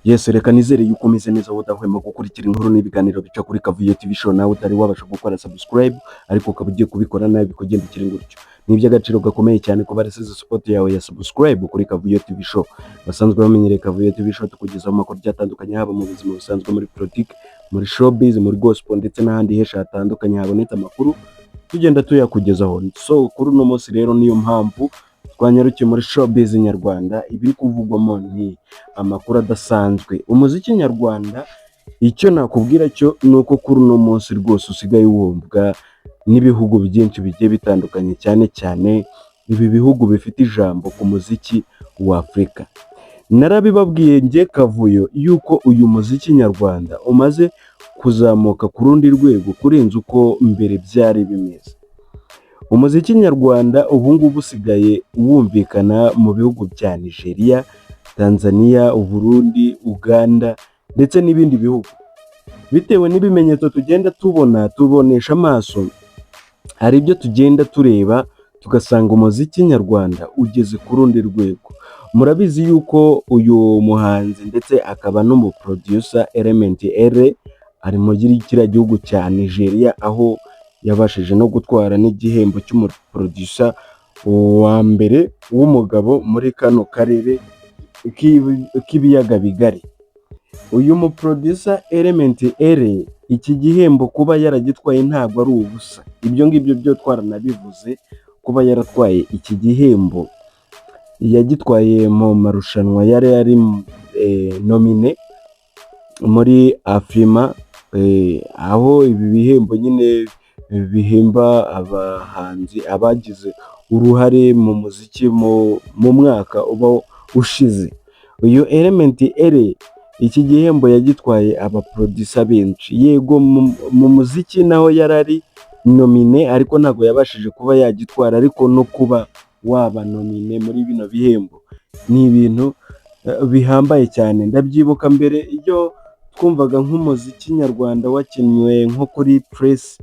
Yes, reka nizere yuko umeze neza udahwema gukurikira inkuru n'ibiganiro bica kuri Kavuyo TV show, nawe utari wabasha gukora subscribe ariko ukaba ugiye kubikora nawe bikugendekera gutyo. Ni iby'agaciro gakomeye cyane kuba warasize support yawe ya subscribe kuri Kavuyo TV show. Basanzwe bamenyereye Kavuyo TV show tukugezaho amakuru atandukanye, haba mu buzima busanzwe, muri politiki, muri showbiz, muri gospel ndetse n'ahandi henshi hatandukanye habonetse amakuru tugenda tuyakugezaho. So kuri uno munsi rero niyo mpamvu twanyarukiye muri showbiz nyarwanda. Ibiri kuvugwamo ni amakuru adasanzwe. Umuziki nyarwanda, icyo nakubwira cyo nuko kuri uno munsi rwose usigaye wumvwa n'ibihugu byinshi bigiye bitandukanye, cyane cyane ibi bihugu bifite ijambo ku muziki wa Afurika. Narabibabwiye njye Kavuyo yuko uyu muziki nyarwanda umaze kuzamuka ku rundi rwego kurenza uko mbere byari bimeze. Umuziki nyarwanda ubu ngubu usigaye wumvikana mu bihugu bya Nigeria, Tanzania, Burundi, Uganda ndetse n'ibindi bihugu. Bitewe n'ibimenyetso tugenda tubonesha amaso, hari ibyo tugenda tureba tugasanga umuziki nyarwanda ugeze ku rundi rwego. Murabizi yuko uyu muhanzi ndetse akaba n'umuproducer Element R ari mu kiriya gihugu cya Nigeria, aho yabashije no gutwara n'igihembo cy'umuproducer wa mbere w'umugabo muri kano karere k'ibiyaga bigari. Uyu muproducer Element R, iki gihembo kuba yaragitwaye ntabwo ari ubusa. Ibyo ngibyo byo twaranabivuze, kuba yaratwaye iki gihembo yagitwaye mu marushanwa yari ari nomine muri Afrima, aho ibi bihembo nyine bihemba abahanzi abagize uruhare mu muziki mu mwaka uba ushize. Uyu Element R, iki gihembo yagitwaye abaproducer benshi. Yego mu muziki naho yarari nomine, ariko ntabwo yabashije kuba yagitwara, ariko no kuba waba nomine muri bino bihembo ni ibintu bihambaye cyane. Ndabyibuka mbere iyo twumvaga nk'umuziki nyarwanda wakinwe nko kuri Press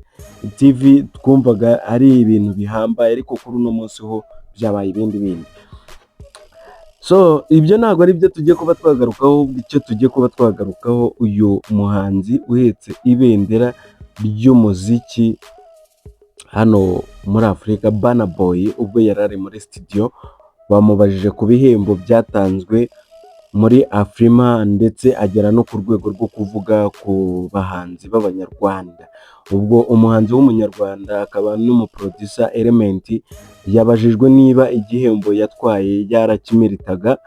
TV, twumvaga ari ibintu bihambaye, ariko kuri uno munsi ho byabaye ibindi. So ibyo ntabwo ari byo tugiye kuba twagarukaho. Icyo tugiye kuba twagarukaho, uyu muhanzi uhetse ibendera ry'umuziki hano muri Afurika, Burna Boy, ubwo yari ari muri studio bamubajije ku bihembo byatanzwe muri Afrima, ndetse agera no ku rwego rwo kuvuga ku bahanzi b'abanyarwanda. Ubwo umuhanzi w'umunyarwanda akaba n'umuproducer Element yabajijwe niba igihembo yatwaye yarakimeritaga,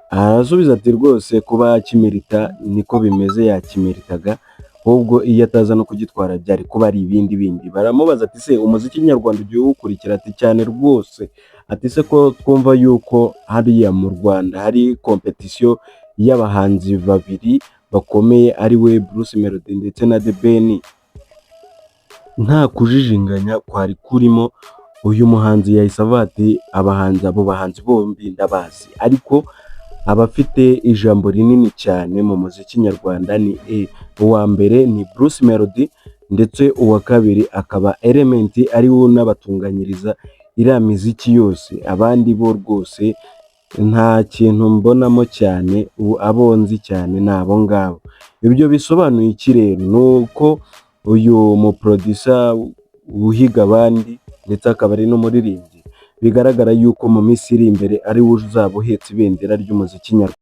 arasubiza ati rwose kuba yakimerita niko bimeze, yakimeritaga, ahubwo iyo ataza no kugitwara byari kuba ari ibindi. Baramubaza ati se umuziki nyarwanda ugiye uwukurikira? Ati cyane rwose. Ati se ko twumva yuko hariya mu Rwanda hari competition y'abahanzi babiri bakomeye, ari we Bruce Melody ndetse na The Ben, nta kujijinganya kwari kurimo. Uyu muhanzi yahise avuga ati abo bahanzi bombi ndabazi, ariko abafite ijambo rinini cyane mu muziki nyarwanda ni uwa mbere ni Bruce Melody, ndetse uwa kabiri akaba Element, ari we unabatunganyiriza iriya miziki yose. Abandi bo rwose nta kintu mbonamo cyane, abo nzi cyane ni abo ngabo. Ibyo bisobanuye iki rero? Ni uko uyu muproducer uhiga abandi ndetse akaba ari n'umuririmbyi, bigaragara yuko mu minsi iri imbere ari we uzaba uhetse ibendera ry'umuziki nyarwanda.